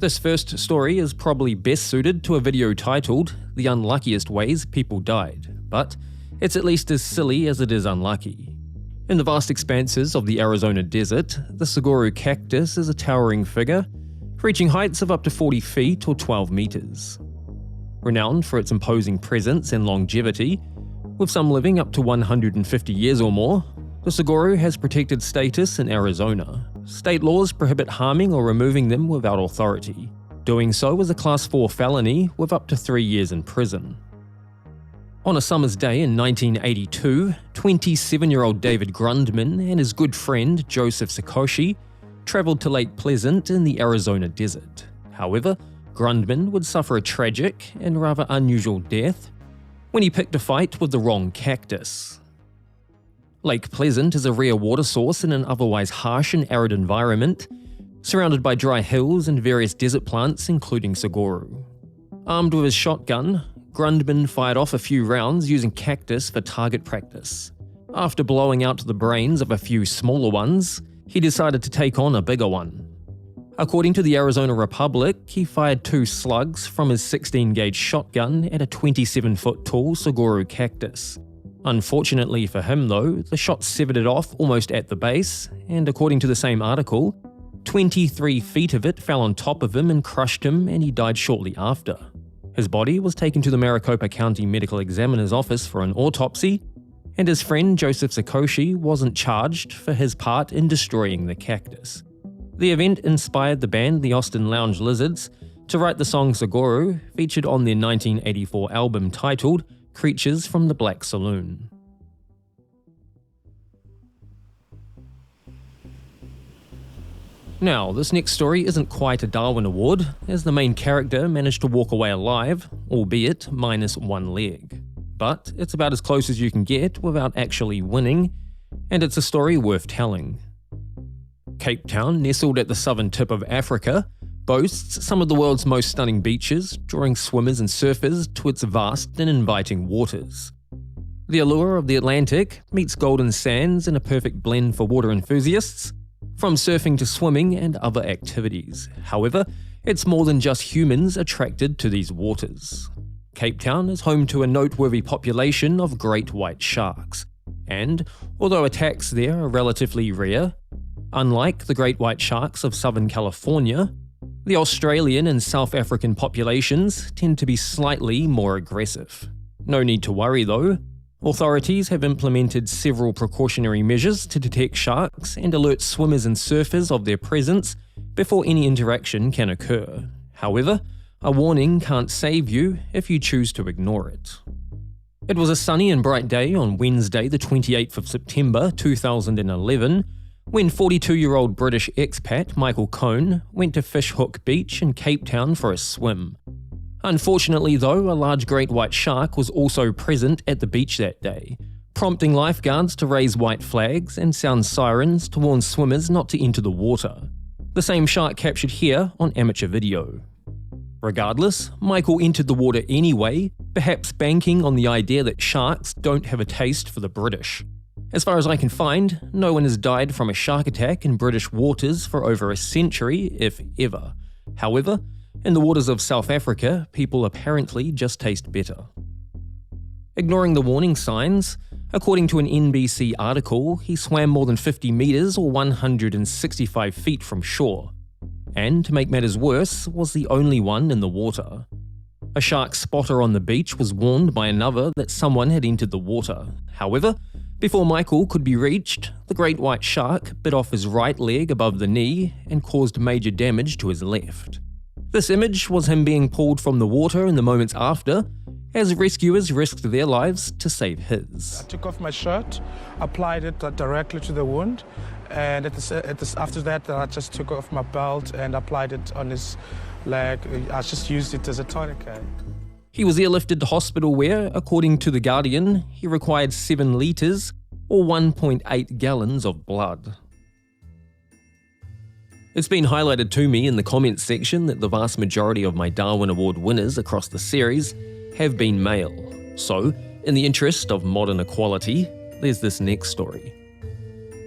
This first story is probably best suited to a video titled "The Unluckiest Ways People Died," but it's at least as silly as it is unlucky. In the vast expanses of the Arizona desert, the saguaro cactus is a towering figure, reaching heights of up to 40 feet or 12 meters. Renowned for its imposing presence and longevity, with some living up to 150 years or more, the saguaro has protected status in Arizona. State laws prohibit harming or removing them without authority. Doing so is a Class 4 felony with up to 3 years in prison. On a summer's day in 1982, 27-year-old David Grundman and his good friend Joseph Sakoshi traveled to Lake Pleasant in the Arizona desert. However, Grundman would suffer a tragic and rather unusual death when he picked a fight with the wrong cactus. Lake Pleasant is a rare water source in an otherwise harsh and arid environment, surrounded by dry hills and various desert plants including saguaro. Armed with his shotgun, Grundman fired off a few rounds using cactus for target practice. After blowing out the brains of a few smaller ones, he decided to take on a bigger one. According to the Arizona Republic, he fired 2 slugs from his 16-gauge shotgun at a 27-foot tall saguaro cactus. Unfortunately for him though, the shot severed it off almost at the base, and according to the same article, 23 feet of it fell on top of him and crushed him, and he died shortly after. His body was taken to the Maricopa County Medical Examiner's office for an autopsy, and his friend Joseph Sakoshi wasn't charged for his part in destroying the cactus. The event inspired the band the Austin Lounge Lizards to write the song Saguaro, featured on their 1984 album titled Creatures from the Black Saloon. Now, this next story isn't quite a Darwin Award, as the main character managed to walk away alive, albeit minus 1 leg. But it's about as close as you can get without actually winning, and it's a story worth telling. Cape Town, nestled at the southern tip of Africa, boasts some of the world's most stunning beaches, drawing swimmers and surfers to its vast and inviting waters. The allure of the Atlantic meets golden sands in a perfect blend for water enthusiasts, from surfing to swimming and other activities. However, it's more than just humans attracted to these waters. Cape Town is home to a noteworthy population of great white sharks, and although attacks there are relatively rare, unlike the great white sharks of Southern California, the Australian and South African populations tend to be slightly more aggressive. No need to worry though. Authorities have implemented several precautionary measures to detect sharks and alert swimmers and surfers of their presence before any interaction can occur. However, a warning can't save you if you choose to ignore it. It was a sunny and bright day on Wednesday, the 28th of September 2011, when 42-year-old British expat Michael Cohn went to Fishhook Beach in Cape Town for a swim. Unfortunately though, a large great white shark was also present at the beach that day, prompting lifeguards to raise white flags and sound sirens to warn swimmers not to enter the water. The same shark captured here on amateur video. Regardless, Michael entered the water anyway, perhaps banking on the idea that sharks don't have a taste for the British. As far as I can find, no one has died from a shark attack in British waters for over a century, if ever. However, in the waters of South Africa, people apparently just taste better. Ignoring the warning signs, according to an NBC article, he swam more than 50 meters or 165 feet from shore, and to make matters worse, was the only one in the water. A shark spotter on the beach was warned by another that someone had entered the water. However, before Michael could be reached, the great white shark bit off his right leg above the knee and caused major damage to his left. This image was him being pulled from the water in the moments after, as rescuers risked their lives to save his. I took off my shirt, applied it directly to the wound, and after that I just took off my belt and applied it on his leg. I just used it as a tourniquet. He was airlifted to hospital where, according to The Guardian, he required 7 litres or 1.8 gallons of blood. It's been highlighted to me in the comments section that the vast majority of my Darwin Award winners across the series have been male. So, in the interest of modern equality, there's this next story.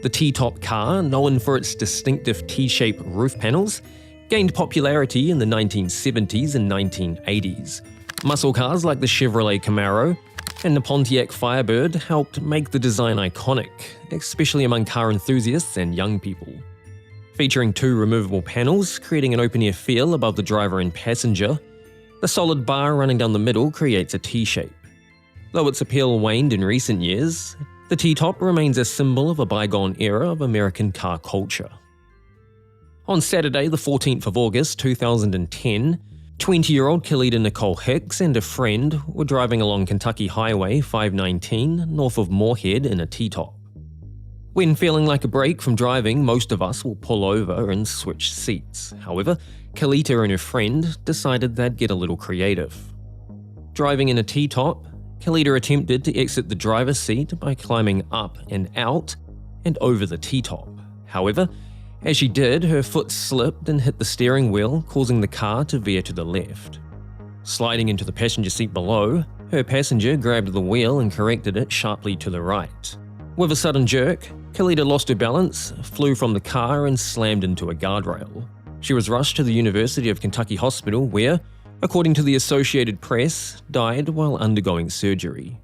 The T-top car, known for its distinctive T-shaped roof panels, gained popularity in the 1970s and 1980s. Muscle cars like the Chevrolet Camaro and the Pontiac Firebird helped make the design iconic, especially among car enthusiasts and young people. Featuring 2 removable panels, creating an open-air feel above the driver and passenger, the solid bar running down the middle creates a T-shape. Though its appeal waned in recent years, the T-top remains a symbol of a bygone era of American car culture. On Saturday, the 14th of August 2010, 20-year-old Kalita Nicole Hicks and a friend were driving along Kentucky Highway 519 north of Moorhead in a T-top. When feeling like a break from driving, most of us will pull over and switch seats. However, Kalita and her friend decided they'd get a little creative. Driving in a T-top, Kalita attempted to exit the driver's seat by climbing up and out and over the T-top. However, as she did, her foot slipped and hit the steering wheel, causing the car to veer to the left. Sliding into the passenger seat below, her passenger grabbed the wheel and corrected it sharply to the right. With a sudden jerk, Kalita lost her balance, flew from the car and slammed into a guardrail. She was rushed to the University of Kentucky Hospital where, according to the Associated Press, died while undergoing surgery.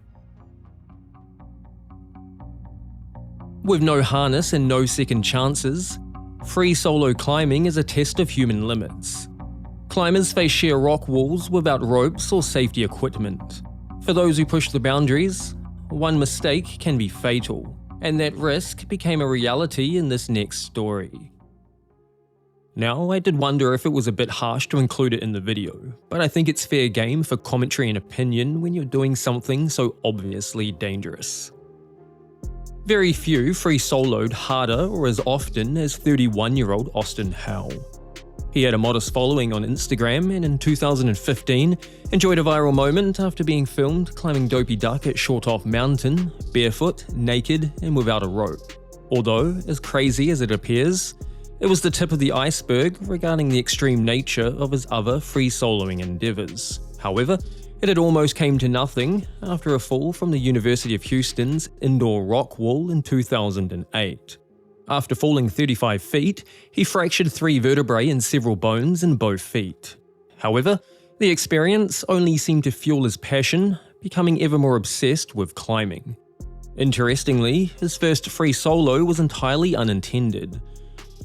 With no harness and no second chances, free solo climbing is a test of human limits. Climbers face sheer rock walls without ropes or safety equipment. For those who push the boundaries, one mistake can be fatal, and that risk became a reality in this next story. Now, I did wonder if it was a bit harsh to include it in the video, but I think it's fair game for commentary and opinion when you're doing something so obviously dangerous. Very few free soloed harder or as often as 31-year-old Austin Howell. He had a modest following on Instagram and in 2015 enjoyed a viral moment after being filmed climbing Dopey Duck at Shortoff Mountain, barefoot, naked, and without a rope. Although, as crazy as it appears, it was the tip of the iceberg regarding the extreme nature of his other free soloing endeavors. However, it had almost came to nothing after a fall from the University of Houston's indoor rock wall in 2008. After falling 35 feet, he fractured 3 vertebrae and several bones in both feet. However, the experience only seemed to fuel his passion, becoming ever more obsessed with climbing. Interestingly, his first free solo was entirely unintended.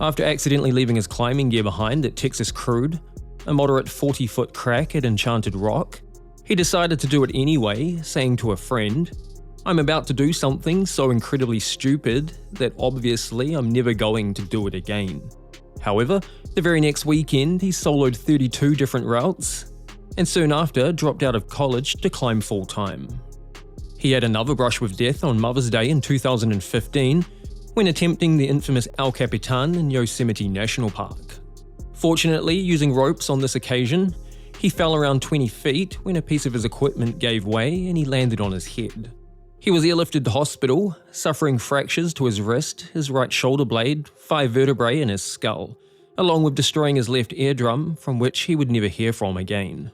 After accidentally leaving his climbing gear behind at Texas Crude, a moderate 40-foot crack at Enchanted Rock, he decided to do it anyway, saying to a friend, "I'm about to do something so incredibly stupid that obviously I'm never going to do it again." However, the very next weekend he soloed 32 different routes, and soon after dropped out of college to climb full-time. He had another brush with death on Mother's Day in 2015 when attempting the infamous El Capitan in Yosemite National Park. Fortunately, using ropes on this occasion, he fell around 20 feet when a piece of his equipment gave way and he landed on his head. He was airlifted to hospital, suffering fractures to his wrist, his right shoulder blade, 5 vertebrae in his skull, along with destroying his left eardrum, from which he would never hear from again.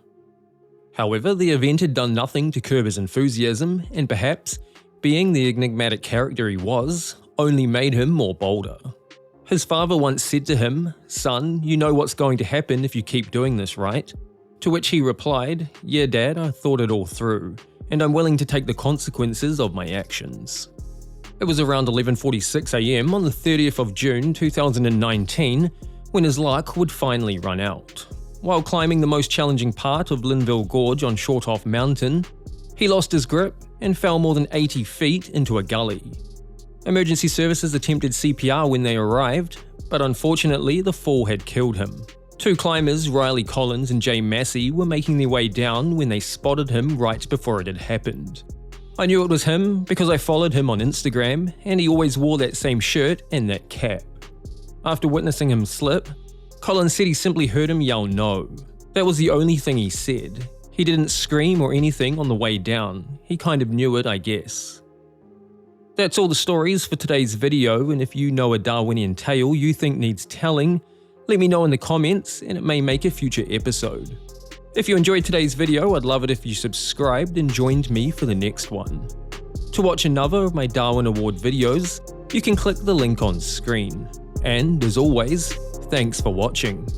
However, the event had done nothing to curb his enthusiasm, and perhaps, being the enigmatic character he was, only made him more bolder. His father once said to him, "Son, you know what's going to happen if you keep doing this, right?" To which he replied, "Yeah, Dad, I thought it all through, and I'm willing to take the consequences of my actions." It was around 11:46 AM on the 30th of June 2019 when his luck would finally run out. While climbing the most challenging part of Linville Gorge on Shortoff Mountain, he lost his grip and fell more than 80 feet into a gully. Emergency services attempted CPR when they arrived, but unfortunately the fall had killed him. 2 climbers, Riley Collins and Jay Massey, were making their way down when they spotted him right before it had happened. "I knew it was him because I followed him on Instagram and he always wore that same shirt and that cap." After witnessing him slip, Collins said he simply heard him yell no. That was the only thing he said. He didn't scream or anything on the way down. He kind of knew it, I guess. That's all the stories for today's video, and if you know a Darwinian tale you think needs telling, let me know in the comments and it may make a future episode. If you enjoyed today's video, I'd love it if you subscribed and joined me for the next one. To watch another of my Darwin Award videos, you can click the link on screen. And as always, thanks for watching.